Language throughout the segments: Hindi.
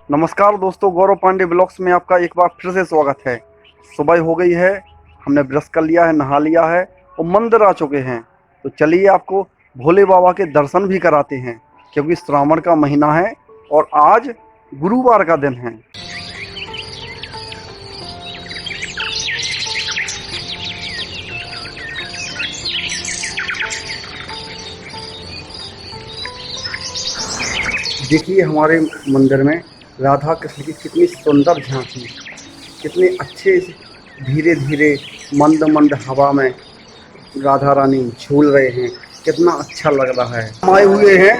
नमस्कार दोस्तों, गौरव पांडे ब्लॉग्स में आपका एक बार फिर से स्वागत है। सुबह हो गई है, हमने ब्रश कर लिया है, नहा लिया है और मंदिर आ चुके हैं। तो चलिए आपको भोले बाबा के दर्शन भी कराते हैं, क्योंकि श्रावण का महीना है और आज गुरुवार का दिन है। देखिए हमारे मंदिर में राधा कृष्ण की कितनी सुंदर झांकी, कितने अच्छे धीरे धीरे मंद मंद हवा में राधा रानी झूल रहे हैं। कितना अच्छा लग रहा है। हम आए हुए हैं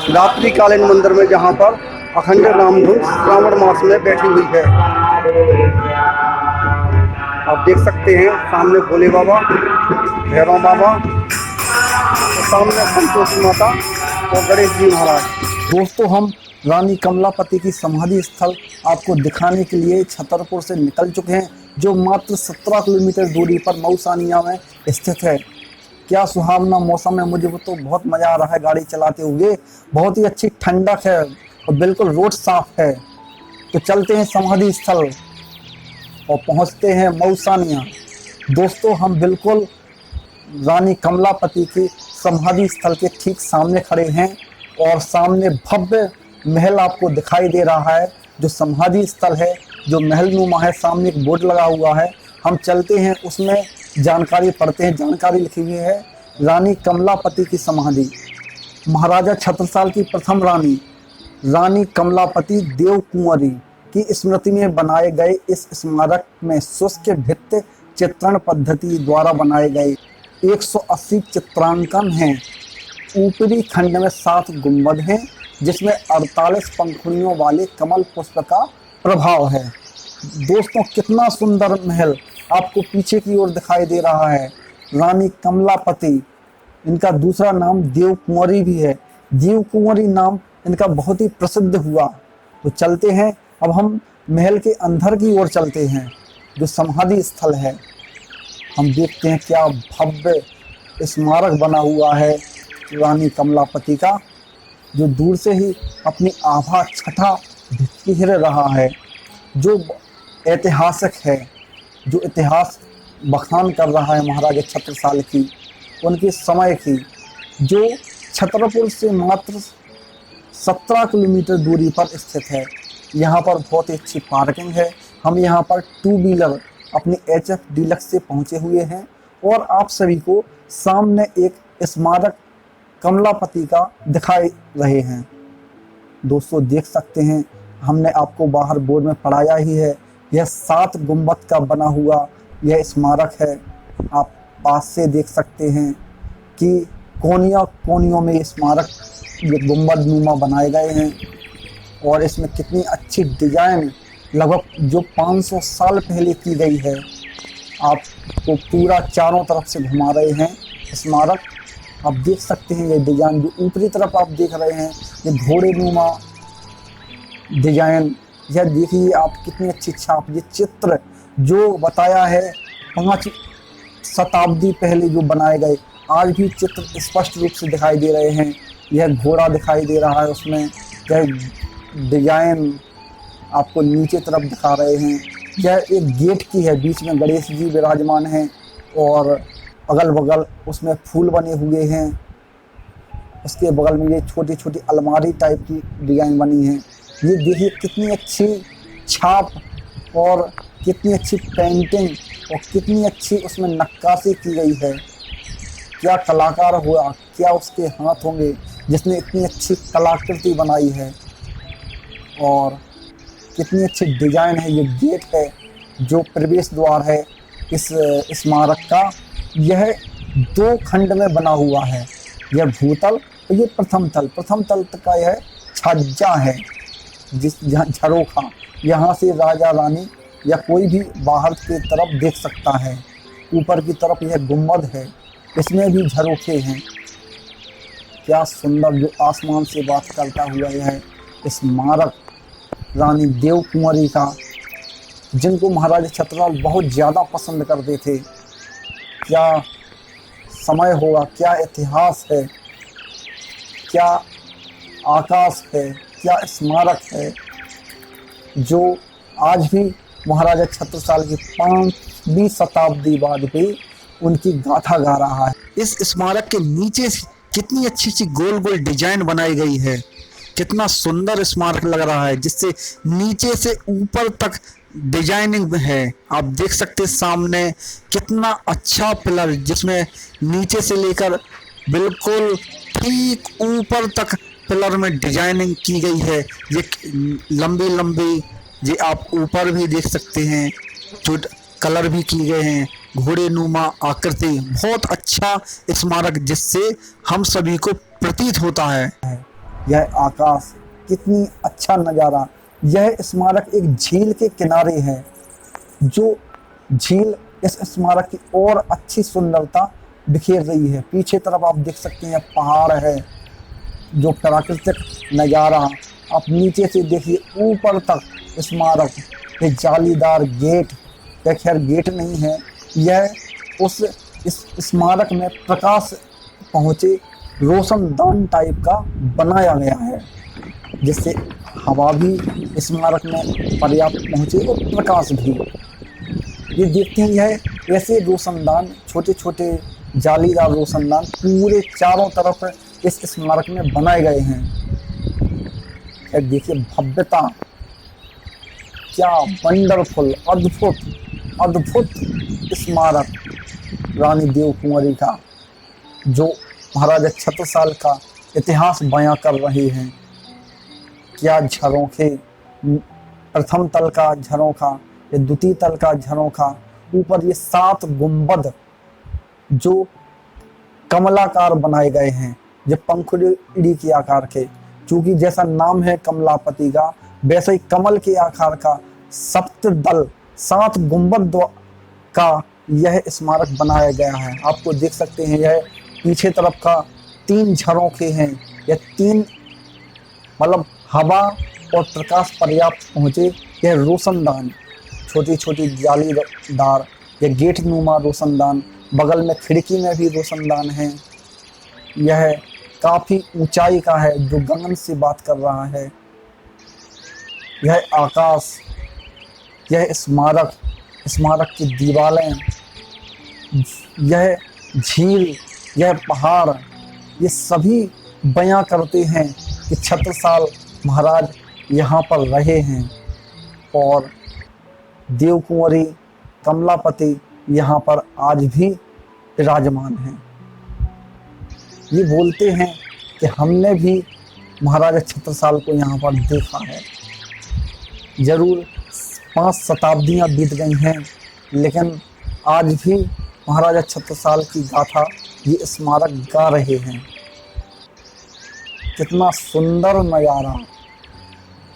रात्रिकालीन मंदिर में, जहाँ पर अखंड रामधुन श्रावण मास में बैठी हुई है। आप देख सकते हैं सामने भोले बाबा, भैरव बाबा और सामने संतोषी माता और गणेश जी महाराज। दोस्तों, हम रानी कमलापति की समाधि स्थल आपको दिखाने के लिए छतरपुर से निकल चुके हैं, जो मात्र 17 किलोमीटर दूरी पर मऊसानिया में स्थित है। क्या सुहावना मौसम है, मुझे तो बहुत मज़ा आ रहा है गाड़ी चलाते हुए। बहुत ही अच्छी ठंडक है और बिल्कुल रोड साफ है। तो चलते हैं समाधि स्थल और पहुंचते हैं मऊसानिया। दोस्तों, हम बिल्कुल रानी कमलापति की समाधि स्थल के ठीक सामने खड़े हैं और सामने भव्य महल आपको दिखाई दे रहा है। जो समाधि स्थल है, जो महल नुमा है, सामने एक बोर्ड लगा हुआ है। हम चलते हैं, उसमें जानकारी पढ़ते हैं। जानकारी लिखी हुई है, रानी कमलापति की समाधि। महाराजा छत्रसाल की प्रथम रानी रानी कमलापति देव कुंवरी की स्मृति में बनाए गए इस स्मारक में शुष्क भित्ति चित्रण पद्धति द्वारा बनाए गए 180 चित्रांकन हैं। ऊपरी खंड में 7 गुंबद हैं, जिसमें 48 पंखुड़ियों वाले कमल पुष्प का प्रभाव है। दोस्तों, कितना सुंदर महल आपको पीछे की ओर दिखाई दे रहा है। रानी कमलापति, इनका दूसरा नाम देव कुंवरी भी है। देव कुंवरी नाम इनका बहुत ही प्रसिद्ध हुआ। तो चलते हैं, अब हम महल के अंदर की ओर चलते हैं, जो समाधि स्थल है। हम देखते हैं क्या भव्य स्मारक बना हुआ है रानी कमलापति का, जो दूर से ही अपनी आभा छटा बिखेर रहा है। जो ऐतिहासिक है, जो इतिहास बखान कर रहा है महाराजा छत्रसाल की, उनके समय की, जो छतरपुर से मात्र 17 किलोमीटर दूरी पर स्थित है। यहाँ पर बहुत ही अच्छी पार्किंग है। हम यहाँ पर 2 व्हीलर अपनी HF डीलक्स से पहुँचे हुए हैं और आप सभी को सामने एक स्मारक कमलापति का दिखाई रहे हैं। दोस्तों, देख सकते हैं, हमने आपको बाहर बोर्ड में पढ़ाया ही है। यह 7 गुंबद का बना हुआ यह स्मारक है। आप पास से देख सकते हैं कि कोनियों में स्मारक ये गुंबद नुमा बनाए गए हैं और इसमें कितनी अच्छी डिजाइन लगभग जो 500 साल पहले की गई है। आपको पूरा चारों तरफ से घुमा रहे हैं स्मारक। आप देख सकते हैं ये डिजाइन, जो ऊपरी तरफ आप देख रहे हैं, ये घोड़े नुमा डिजाइन। यह देखिए आप कितनी अच्छी छाप, ये चित्र जो बताया है 5 शताब्दी पहले जो बनाए गए, आज भी चित्र स्पष्ट रूप से दिखाई दे रहे हैं। यह घोड़ा दिखाई दे रहा है, उसमें यह डिजाइन आपको नीचे तरफ दिखा रहे हैं। यह एक गेट की है, बीच में गणेश जी विराजमान हैं और अगल बगल उसमें फूल बने हुए हैं। उसके बगल में ये छोटी छोटी अलमारी टाइप की डिजाइन बनी है। ये देखिए कितनी अच्छी छाप और कितनी अच्छी पेंटिंग और कितनी अच्छी उसमें नक्काशी की गई है। क्या कलाकार हुआ, क्या उसके हाथ होंगे जिसने इतनी अच्छी कलाकृति बनाई है। और कितनी अच्छी डिजाइन है। ये गेट है जो प्रवेश द्वार है इस स्मारक का। यह 2 खंड में बना हुआ है। यह भूतल और ये प्रथम तल का यह छज्जा है, जिस झरोखा, यहाँ से राजा रानी या कोई भी बाहर की तरफ देख सकता है। ऊपर की तरफ यह गुंबद है, इसमें भी झरोखे हैं। क्या सुंदर, जो आसमान से बात करता हुआ यह स्मारक रानी देव कुंवरी का, जिनको महाराजा छत्रसाल बहुत ज़्यादा पसंद करते थे। क्या समय होगा, क्या इतिहास है, क्या आकाश है, क्या स्मारक है। जो आज भी महाराजा छत्रसाल की 5वीं शताब्दी बाद भी उनकी गाथा गा रहा है। इस स्मारक के नीचे से कितनी अच्छी अच्छी गोल गोल डिजाइन बनाई गई है, कितना सुंदर स्मारक लग रहा है, जिससे नीचे से ऊपर तक डिजाइनिंग है। आप देख सकते हैं सामने कितना अच्छा पिलर, जिसमें नीचे से लेकर बिल्कुल ठीक ऊपर तक पिलर में डिजाइनिंग की गई है। ये लंबी लंबी, ये आप ऊपर भी देख सकते हैं, जो कलर भी किए गए हैं, घोड़े नुमा आकृति। बहुत अच्छा स्मारक जिससे हम सभी को प्रतीत होता है। यह आकाश, कितनी अच्छा नज़ारा। यह स्मारक एक झील के किनारे है, जो झील इस स्मारक की और अच्छी सुंदरता बिखेर रही है। पीछे तरफ आप देख सकते हैं पहाड़ है, जो प्राकृतिक नज़ारा। आप नीचे से देखिए ऊपर तक स्मारक, ये जालीदार गेट, या खैर गेट नहीं है, यह उस इस स्मारक में प्रकाश पहुँचे रोशनदान टाइप का बनाया गया है, जिससे हवा भी स्मारक में पर्याप्त पहुँचे और प्रकाश भी। ये देखते हैं, यह ऐसे रोशनदान, छोटे छोटे जालीदार रोशनदान पूरे चारों तरफ इस स्मारक में बनाए गए हैं। देखिए भव्यता, क्या वंडरफुल, अद्भुत अद्भुत स्मारक रानी देव कुंवरी का, जो महाराजा छत्रसाल का इतिहास बयां कर रहे हैं। क्या झरोखे, प्रथम तल का झरोखा, ये द्वितीय तल का झरोखा, ऊपर ये 7 गुंबद जो कमलाकार बनाए गए हैं, ये पंखुड़ी के आकार के। चूंकि जैसा नाम है कमलापति का, वैसे ही कमल के आकार का सप्तदल 7 गुंबद का यह स्मारक बनाया गया है। आपको देख सकते हैं, यह पीछे तरफ का 3 झरोखे हैं। यह 3 मतलब हवा और प्रकाश पर्याप्त पहुँचे। यह रोशनदान, छोटी छोटी जालीदार, यह गेट नुमा रोशनदान, बगल में खिड़की में भी रोशनदान है। यह काफ़ी ऊंचाई का है, जो गगन से बात कर रहा है। यह आकाश, यह स्मारक, स्मारक की दीवारें, यह झील, यह पहाड़, ये सभी बयां करते हैं कि छत्रसाल महाराज यहाँ पर रहे हैं और देव कुंवरी कमलापति यहाँ पर आज भी विराजमान हैं। ये बोलते हैं कि हमने भी महाराजा छत्रसाल को यहाँ पर देखा है। जरूर 5 शताब्दियाँ बीत गई हैं, लेकिन आज भी महाराजा छत्रसाल की गाथा ये स्मारक गा रहे हैं। कितना सुंदर नज़ारा।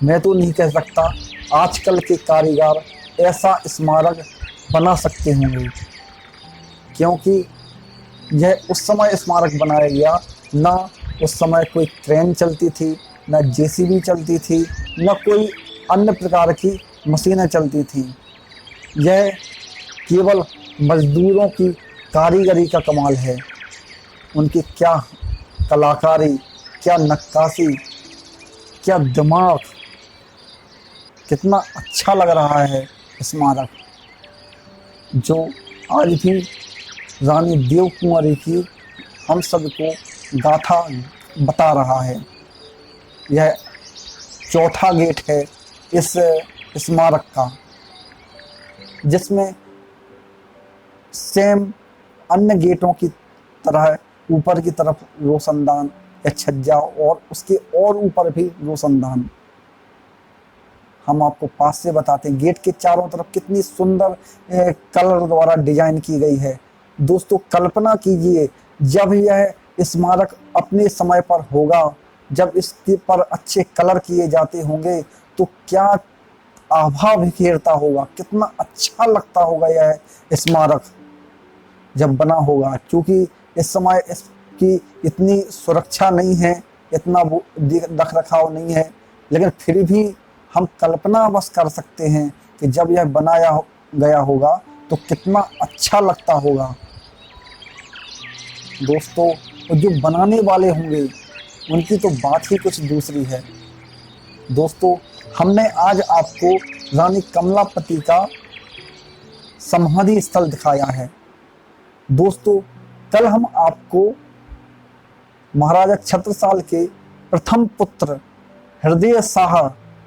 मैं तो नहीं कह सकता आजकल के कारीगर ऐसा स्मारक बना सकते होंगे, क्योंकि यह उस समय स्मारक बनाया गया, ना उस समय कोई ट्रेन चलती थी, ना जेसीबी चलती थी, ना कोई अन्य प्रकार की मशीनें चलती थी। यह केवल मजदूरों की कारीगरी का कमाल है। उनकी क्या कलाकारी, क्या नक्काशी, क्या दिमाग, कितना अच्छा लग रहा है स्मारक, जो आज भी रानी देव कुंवरी की हम सबको गाथा बता रहा है। यह चौथा गेट है इस स्मारक का, जिसमें सेम अन्य गेटों की तरह ऊपर की तरफ रोशनदान या छज्जा और उसके और ऊपर भी रोशनदान। हम आपको पास से बताते हैं, गेट के चारों तरफ कितनी सुंदर कलर द्वारा डिजाइन की गई है। दोस्तों कल्पना कीजिए, जब यह स्मारक अपने समय पर होगा, जब इसके पर अच्छे कलर किए जाते होंगे, तो क्या आभा बिखेरता होगा, कितना अच्छा लगता होगा यह स्मारक जब बना होगा। क्योंकि इस समय इसकी इतनी सुरक्षा नहीं है, इतना रख रखाव नहीं है, लेकिन फिर भी हम कल्पना बस कर सकते हैं कि जब यह बनाया गया होगा तो कितना अच्छा लगता होगा। दोस्तों जो बनाने वाले होंगे उनकी तो बात ही कुछ दूसरी है। दोस्तों हमने आज आपको रानी कमलापति का समाधि स्थल दिखाया है। दोस्तों, कल हम आपको महाराजा छत्रसाल के प्रथम पुत्र हृदय शाह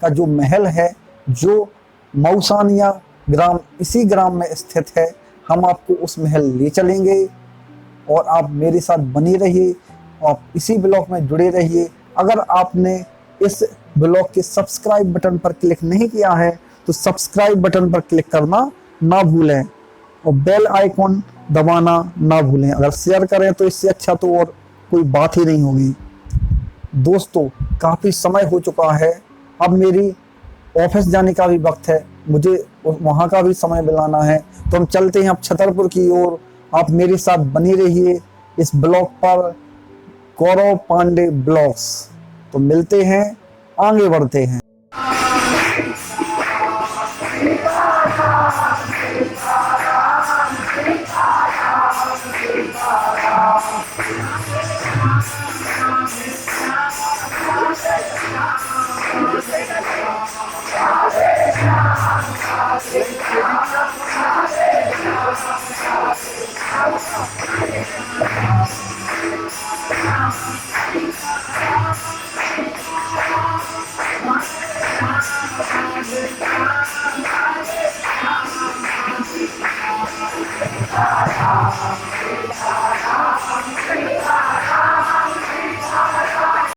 का जो महल है, जो मऊसानिया ग्राम, इसी ग्राम में स्थित है, हम आपको उस महल ले चलेंगे और आप मेरे साथ बने रहिए, आप इसी ब्लॉग में जुड़े रहिए। अगर आपने इस ब्लॉग के सब्सक्राइब बटन पर क्लिक नहीं किया है तो सब्सक्राइब बटन पर क्लिक करना ना भूलें और बेल आइकॉन दबाना ना भूलें। अगर शेयर करें तो इससे अच्छा तो और कोई बात ही नहीं होगी। दोस्तों, काफ़ी समय हो चुका है, अब मेरी ऑफिस जाने का भी वक्त है, मुझे वहाँ का भी समय मिलाना है, तो हम चलते हैं अब छतरपुर की ओर। आप मेरे साथ बने रहिए इस ब्लॉग पर, गौरव पांडे ब्लॉग्स। तो मिलते हैं, आगे बढ़ते हैं।